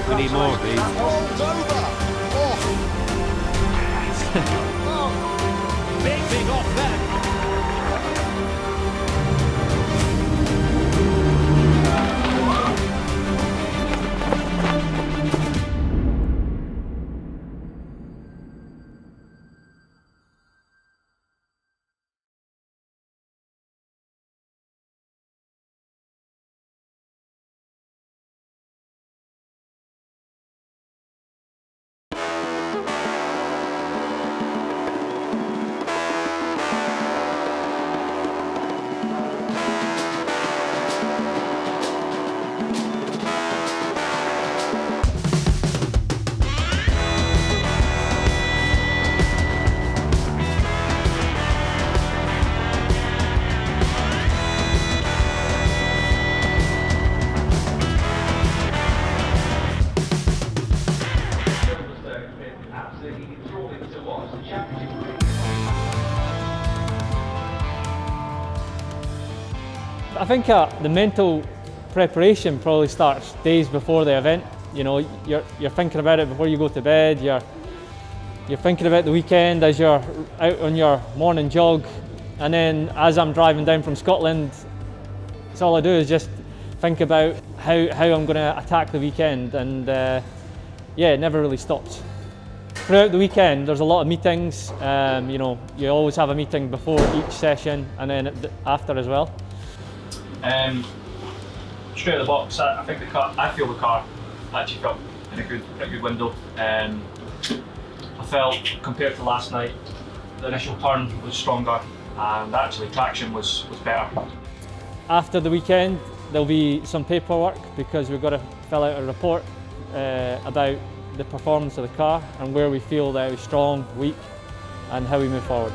We need more of these. Big off there. I think the mental preparation probably starts days before the event. You know, you're thinking about it before you go to bed. You're thinking about the weekend as you're out on your morning jog, and then as I'm driving down from Scotland, it's all I do is just think about how I'm going to attack the weekend, and yeah, it never really stops. Throughout the weekend, there's a lot of meetings. You know, you always have a meeting before each session, and then after as well. Straight out of the box, I feel the car actually felt in a pretty good window. I felt, compared to last night, the initial turn was stronger, and actually traction was better. After the weekend, there'll be some paperwork because we've got to fill out a report about the performance of the car and where we feel that it was strong, weak, and how we move forward.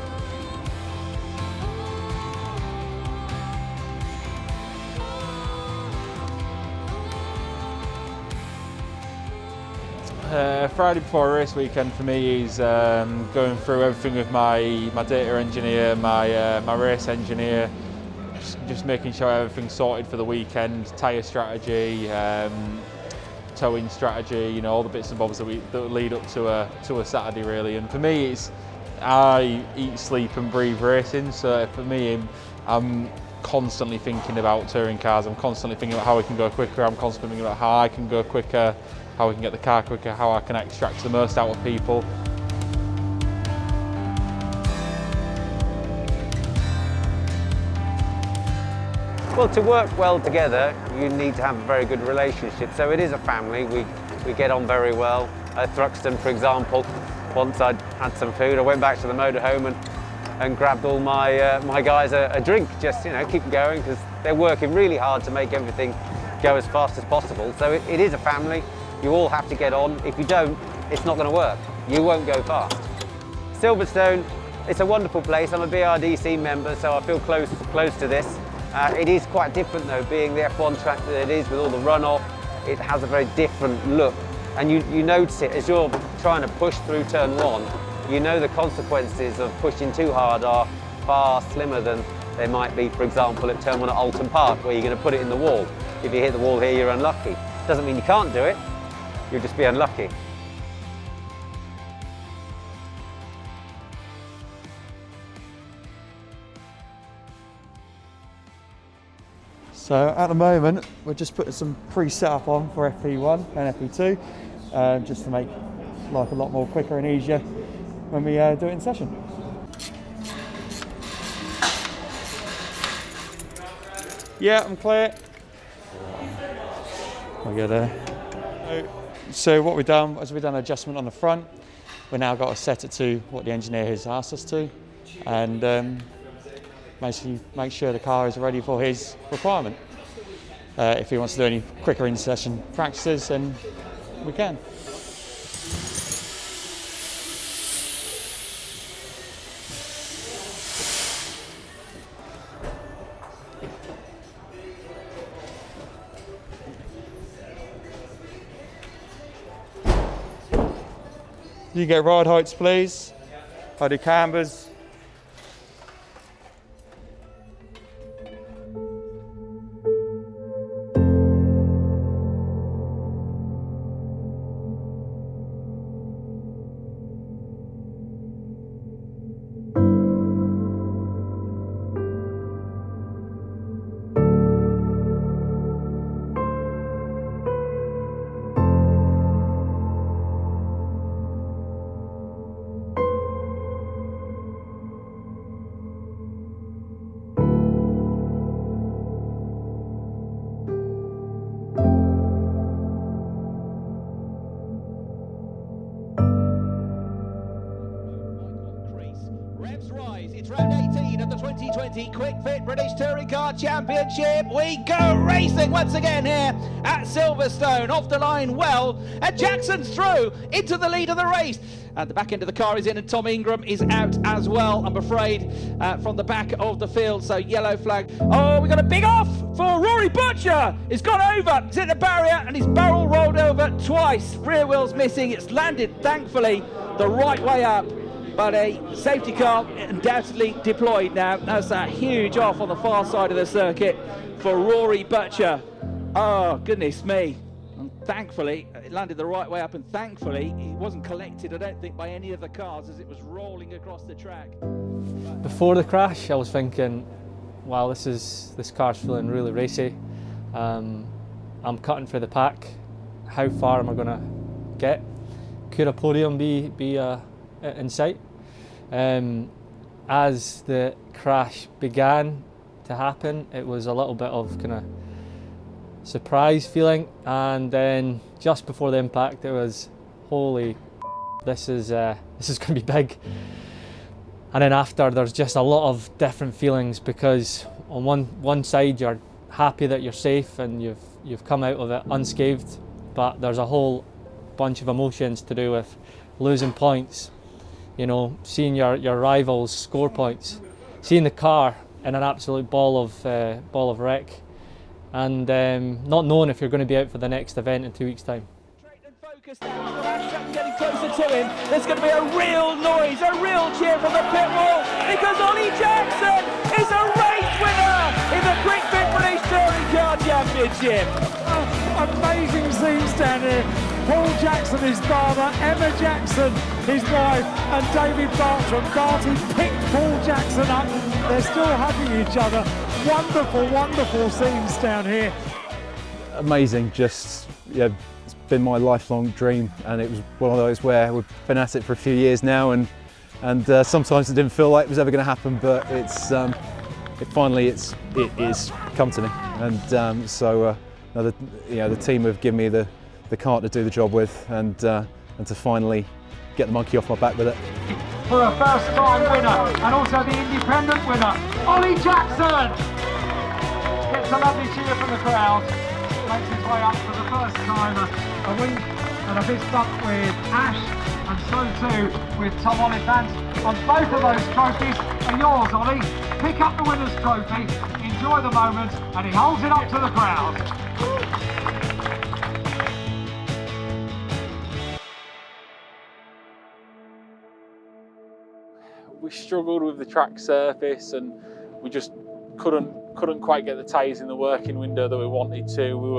Friday before a race weekend for me is going through everything with my data engineer, my race engineer, just making sure everything's sorted for the weekend, tyre strategy, towing strategy, you know, all the bits and bobs that lead up to a Saturday really. And for me, I eat, sleep and breathe racing, so for me I'm constantly thinking about touring cars. I'm constantly thinking about how we can go quicker. I'm constantly thinking about how I can go quicker, how we can get the car quicker, how I can extract the most out of people. Well, to work well together, you need to have a very good relationship. So it is a family. We get on very well. At Thruxton, for example, once I'd had some food, I went back to the motorhome and grabbed all my guys a drink, just, you know, keep them going, because they're working really hard to make everything go as fast as possible. So it is a family. You all have to get on. If you don't, it's not going to work. You won't go fast. Silverstone, it's a wonderful place. I'm a BRDC member, so I feel close to this. It is quite different though, being the F1 track that it is with all the runoff. It has a very different look, and you notice it as you're trying to push through turn one. You know the consequences of pushing too hard are far slimmer than they might be, for example, at turn one at Alton Park, where you're going to put it in the wall. If you hit the wall here, you're unlucky. Doesn't mean you can't do it, you'll just be unlucky. So at the moment, we're just putting some pre-setup on for FP1 and FP2, just to make life a lot more quicker and easier when we do it in session. Yeah, I'm clear. We go there. So what we've done is we've done an adjustment on the front. We've now got to set it to what the engineer has asked us to, and basically make sure the car is ready for his requirement. If he wants to do any quicker in-session practices, then we can. You get ride heights, please. I do cambers. 2020 Quick Fit British Touring Car Championship. We go racing once again here at Silverstone. Off the line well, and Jackson's through into the lead of the race. And the back end of the car is in, and Tom Ingram is out as well, I'm afraid, from the back of the field. So yellow flag. Oh, we got a big off for Rory Butcher. He's gone over, he's hit the barrier, and his barrel rolled over twice. Rear wheel's missing. It's landed, thankfully, the right way up. But a safety car undoubtedly deployed now. That's a huge off on the far side of the circuit for Rory Butcher. Oh, goodness me. And thankfully, it landed the right way up, and thankfully, it wasn't collected, I don't think, by any of the cars as it was rolling across the track. Before the crash, I was thinking, wow, this car's feeling really racy. I'm cutting for the pack. How far am I going to get? Could a podium be in sight? As the crash began to happen, it was a little bit of kind of surprise feeling, and then just before the impact, it was, holy, this is going to be big. And then after, there's just a lot of different feelings, because on one side you're happy that you're safe and you've come out of it unscathed, but there's a whole bunch of emotions to do with losing points, you know, seeing your rivals score points, seeing the car in an absolute ball of wreck, and not knowing if you're going to be out for the next event in 2 weeks' time. Getting closer to him, there's going to be a real noise, a real cheer from the pit wall, because Ollie Jackson is a race winner in the Quick Fit British Touring Car Championship. Amazing scenes down here. Paul Jackson, his father, Emma Jackson, his wife, and David Bartram. Barty picked Paul Jackson up. They're still hugging each other. Wonderful, wonderful scenes down here. Amazing, just, yeah, it's been my lifelong dream, and it was one of those where we've been at it for a few years now, and sometimes it didn't feel like it was ever going to happen, but it is come to me, and so the team have given me the car to do the job with, and to finally get the monkey off my back with it. For a first-time winner, and also the independent winner, Ollie Jackson! Gets a lovely cheer from the crowd, makes his way up for the first time, a wink and a fist bump with Ash, and so too with Tom Oliphant. And both of those trophies are yours, Ollie. Pick up the winner's trophy, enjoy the moment, and he holds it up to the crowd. We struggled with the track surface, and we just couldn't quite get the tyres in the working window that we wanted to. We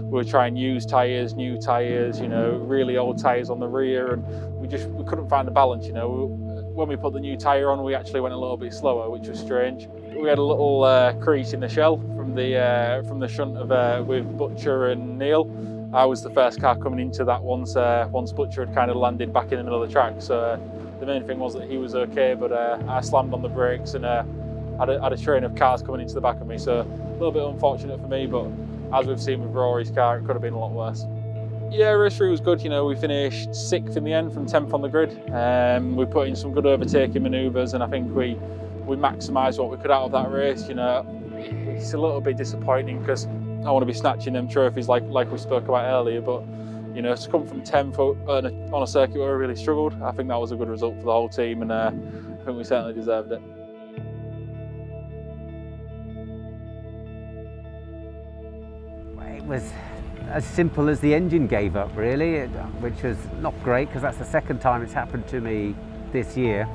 were trying used tyres, new tyres, you know, really old tyres on the rear, and we couldn't find the balance, you know. When we put the new tyre on, we actually went a little bit slower, which was strange. We had a little crease in the shell from the shunt of with Butcher and Neil. I was the first car coming into that once Butcher had kind of landed back in the middle of the track. So the main thing was that he was okay, but I slammed on the brakes and had a train of cars coming into the back of me. So a little bit unfortunate for me, but as we've seen with Rory's car, it could have been a lot worse. Yeah, race 3 was good. You know, we finished 6th in the end from 10th on the grid. We put in some good overtaking manoeuvres, and I think we maximised what we could out of that race. You know, it's a little bit disappointing because I want to be snatching them trophies like we spoke about earlier, but you know, to come from 10th on a circuit where we really struggled, I think that was a good result for the whole team, and I think we certainly deserved it. It was as simple as the engine gave up, really, which was not great because that's the second time it's happened to me this year.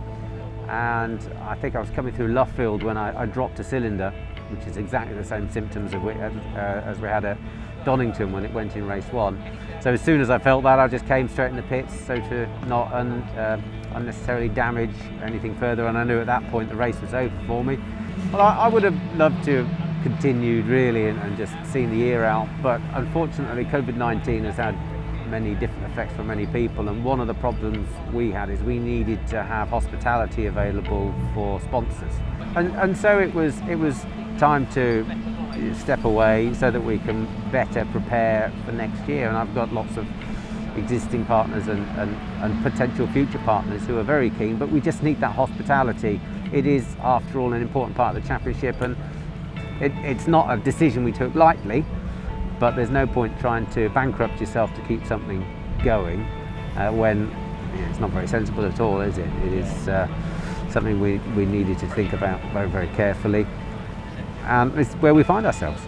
And I think I was coming through Luffield when I dropped a cylinder, which is exactly the same symptoms as we had at Donington when it went in race 1. So as soon as I felt that, I just came straight in the pits, so to not unnecessarily damage anything further. And I knew at that point the race was over for me. Well, I would have loved to have continued really and just seen the year out, but unfortunately COVID-19 has had many different effects for many people, and one of the problems we had is we needed to have hospitality available for sponsors, and so it was time to step away so that we can better prepare for next year. And I've got lots of existing partners and potential future partners who are very keen, but we just need that hospitality it is, after all, an important part of the championship, and it's not a decision we took lightly, but there's no point trying to bankrupt yourself to keep something going when it's not very sensible at all, is it? It is something we needed to think about very, very carefully, and it's where we find ourselves.